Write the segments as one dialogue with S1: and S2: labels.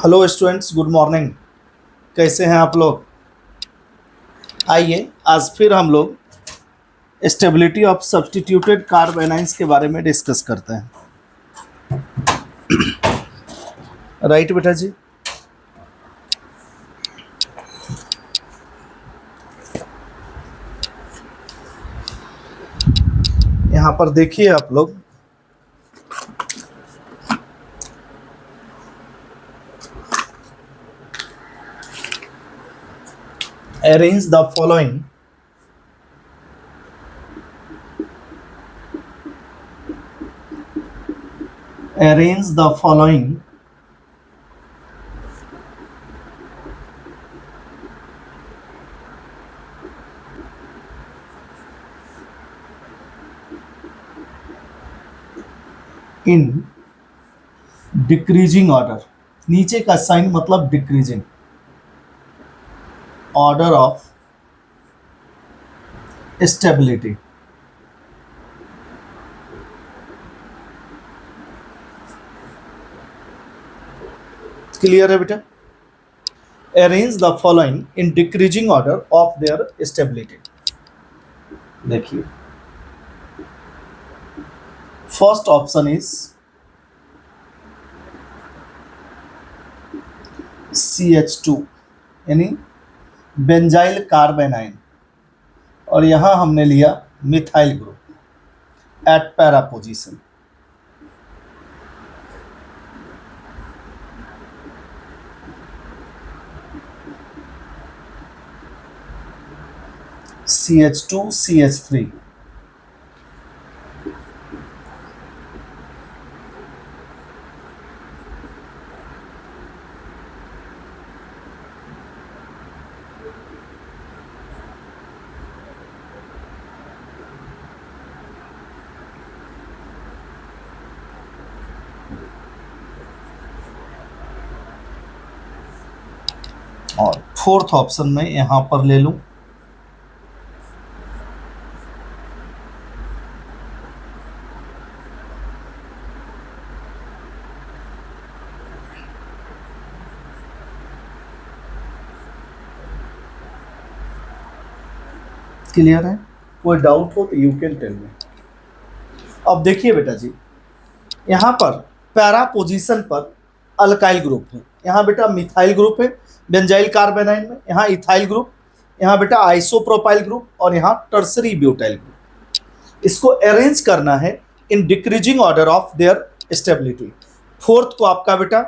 S1: Hello students, good morning. कैसे हैं आप लोग? आइए आज फिर हम लोग stability of substituted carb anions के बारे में डिस्कस करते हैं। राइट बेटा जी। यहाँ पर देखिए आप लोग, arrange the following arrange the following in decreasing order। नीचे का साइन मतलब decreasing order of stability. Clear है बेटा? Arrange the following in decreasing order of their stability. देखिए, फर्स्ट ऑप्शन इज CH2 यानी बेंजाइल कार्बेनाइन, और यहां हमने लिया methyl group at para position. CH2 CH3 और फोर्थ ऑप्शन में यहां पर ले लूं क्लियर है? कोई डाउट हो तो यू कैन टेल मी। अब देखिए बेटा जी, यहाँ पर पैरा पोजीशन पर अल्काइल ग्रुप है, यहाँ बेटा मिथाइल ग्रुप है बेंजाइल कार्बेनाइन में, यहाँ इथाइल ग्रुप, यहाँ बेटा आइसोप्रोपाइल ग्रुप, और यहाँ टर्सरी ब्यूटाइल ग्रुप। इसको अरेंज करना है in decreasing order of their stability. Fourth को आपका बेटा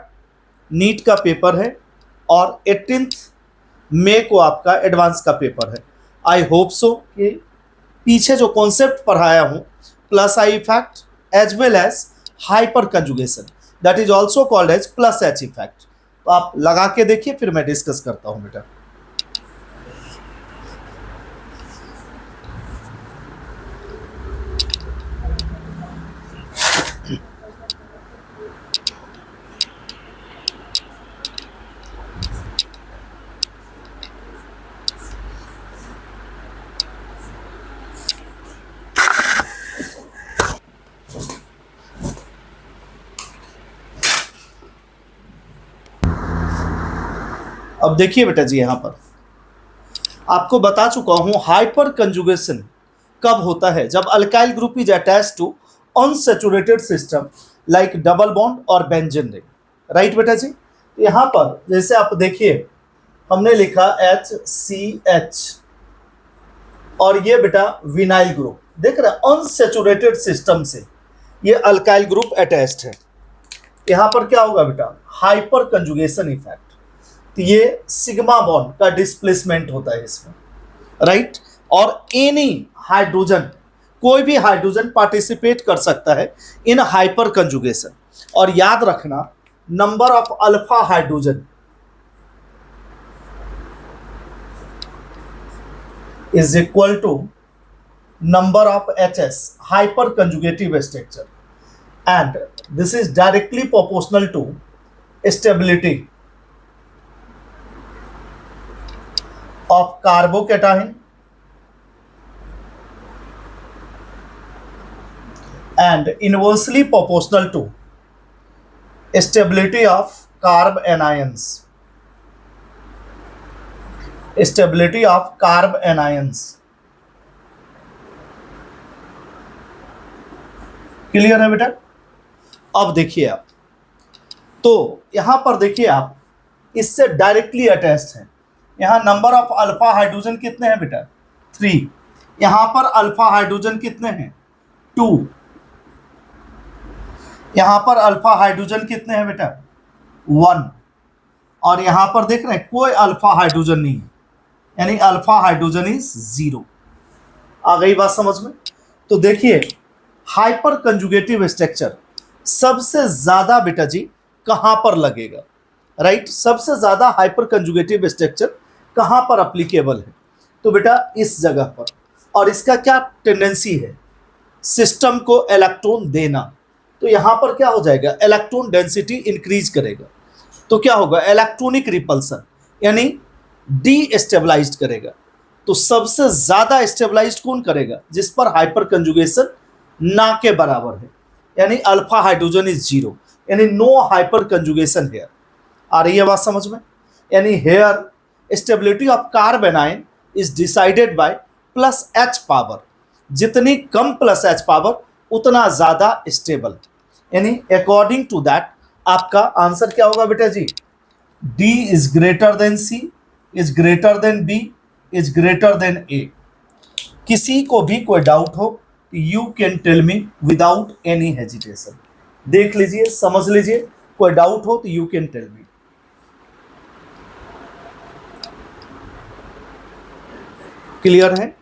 S1: नीट का पेपर है और 18 मई को आपका एडवांस का पेपर है। आई होप सो कि पीछे जो कॉन्सेप्ट पढ़ाया हूँ, plus I effect as well as hyper conjugation, that is also called as plus H effect, तो आप लगा के देखिए, फिर मैं डिस्कस करता हूँ बेटा। अब देखिए बेटा जी, यहां पर आपको बता चुका हूं हाइपर कंजुगेशन कब होता है, जब alkyl group is attached to unsaturated system like double bond और बेंजीन रिंग। राइट बेटा जी? यहां पर जैसे आप देखिए, हमने लिखा HCH और ये बेटा विनाइल ग्रुप, देख रहे हैं अनसैचुरेटेड सिस्टम से ये अल्काइल ग्रुप अटैच्ड है। यहां पर क्या होगा बेटा? हाइपर कंजुगेशन इफेक्ट, तो ये सिग्मा बॉन्ड का डिस्प्लेसमेंट होता है इसमें। राइट? और एनी हाइड्रोजन, कोई भी हाइड्रोजन पार्टिसिपेट कर सकता है इन हाइपर कंजुगेशन। और याद रखना, number of alpha hydrogen is equal to number of HS, hyper conjugative structure, and this is directly proportional to stability of carbocation and inversely proportional to stability of carb anions, stability of carb anions. Clear है बेटा? अब देखिए आप, तो यहां पर देखिए आप, इससे डायरेक्टली अटैच्ड है। यहां नंबर ऑफ अल्फा हाइड्रोजन कितने हैं बेटा? 3। यहां पर अल्फा हाइड्रोजन कितने हैं? 2। यहां पर अल्फा हाइड्रोजन कितने हैं बेटा? 1। और यहां पर देख रहे हैं कोई अल्फा हाइड्रोजन नहीं है, यानी अल्फा हाइड्रोजन इज 0। आ गई बात समझ में? तो देखिए हाइपर कंजुगेटिव स्ट्रक्चर सबसे ज्यादा बेटा जी कहां पर लगेगा? राइट, सबसे ज्यादा हाइपर कंजुगेटिव स्ट्रक्चर कहां पर अप्लीकेबल है? तो बेटा इस जगह पर। और इसका क्या टेंडेंसी है? सिस्टम को इलेक्ट्रॉन देना। तो यहां पर क्या हो जाएगा? इलेक्ट्रॉन डेंसिटी इंक्रीज करेगा, तो क्या होगा? इलेक्ट्रॉनिक रिपल्सन, यानी डी स्टेबलाइज करेगा। तो सबसे ज्यादा स्टेबलाइज कौन करेगा? जिस पर हाइपर कंजुगेशन ना के बराबर है, यानी अल्फा हाइड्रोजन इज 0, यानी नो हाइपर कंजुगेशन हेयर। आ रही है बात समझ में? यानी here stability of carbanion is decided by plus H power. जितनी कम प्लस एच पावर उतना ज्यादा स्टेबल, यानी अकॉर्डिंग टू दैट आपका आंसर क्या होगा बेटा जी? D is greater than C, is greater than B, is greater than A. किसी को भी कोई डाउट हो, you can tell me without any hesitation. देख लीजिए, समझ लीजिए, कोई डाउट हो तो you can tell me. Clear है?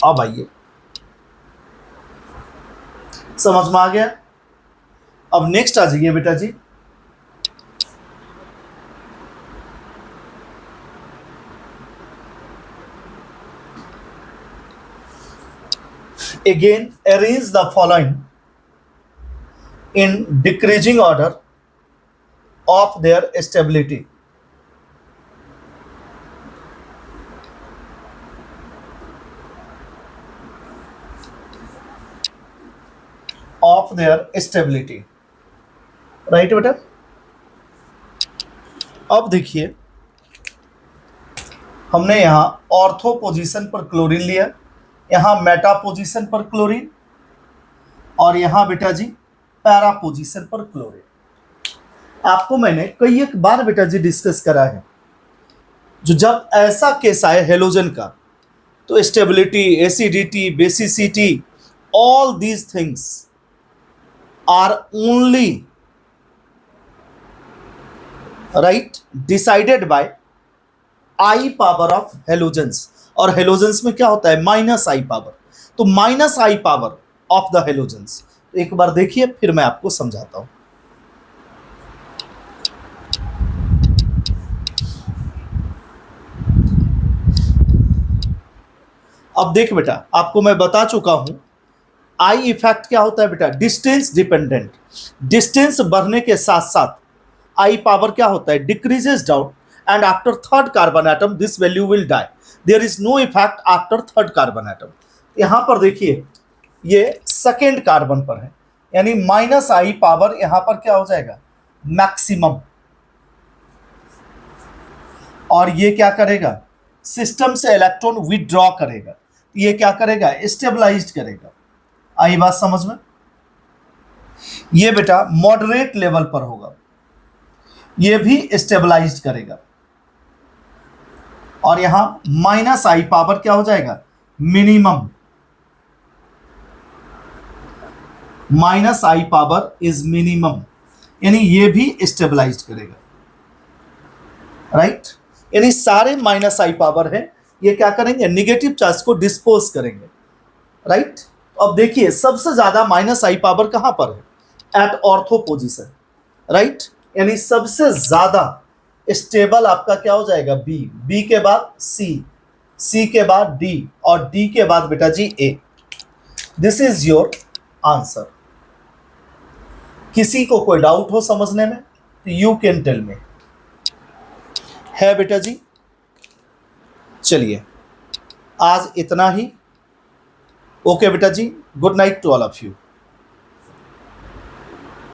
S1: अब आइए, समझ में आ गया? अब नेक्स्ट आ जाइए बेटा जी, again arrange the following in decreasing order of their stability. Of their stability, right बेटा? अब देखिए, हमने यहां ऑर्थो पोजीशन पर क्लोरीन लिया, यहां मेटा पोजीशन पर क्लोरीन, और यहां बेटा जी पैरा पोजीशन पर क्लोरीन। आपको मैंने कई एक बार बेटा जी डिस्कस करा है, जो जब ऐसा केस आए हेलोजन का, तो stability, acidity, basicity, all these things are only right decided by I power of halogens. और हेलोजेंस में क्या होता है? Minus I power. तो minus I power of the halogens. तो एक बार देखिए, फिर मैं आपको समझाता हूं। अब देख बेटा, आपको मैं बता चुका हूं आई इफेक्ट क्या होता है बेटा? Distance dependent. डिस्टेंस बढ़ने के साथ साथ आई पावर क्या होता है? Decreases down, and after third carbon atom this value will die. There is no effect after third carbon atom. यहां पर देखिए, ये सेकेंड कार्बन पर है, यानी माइनस आई पावर यहां पर क्या हो जाएगा? मैक्सिमम। और ये क्या करेगा? सिस्टम से इलेक्ट्रॉन विथड्रॉ करेगा, ये क्या करेगा? स्टेबलाइज करेगा। आई बात समझ में? ये बेटा मॉडरेट लेवल पर होगा, ये भी स्टेबलाइज करेगा। और यहां माइनस आई पावर क्या हो जाएगा? Minimum. Minus I power is minimum, यानी ये भी स्टेबलाइज करेगा, राइट? यानी सारे माइनस आई पावर है, ये क्या करेंगे? निगेटिव चार्ज को डिस्पोज करेंगे, राइट? अब देखिए, सबसे ज्यादा माइनस आई पावर कहां पर है? At ortho position, right? यानी सबसे ज्यादा स्टेबल आपका क्या हो जाएगा? बी, बी के बाद सी, सी के बाद डी, और डी के बाद बेटा जी A. This is your answer. किसी को कोई डाउट हो समझने में तो यू कैन टेल मी। है बेटा जी? चलिए आज इतना ही। ओके बेटा जी, good night to all of you.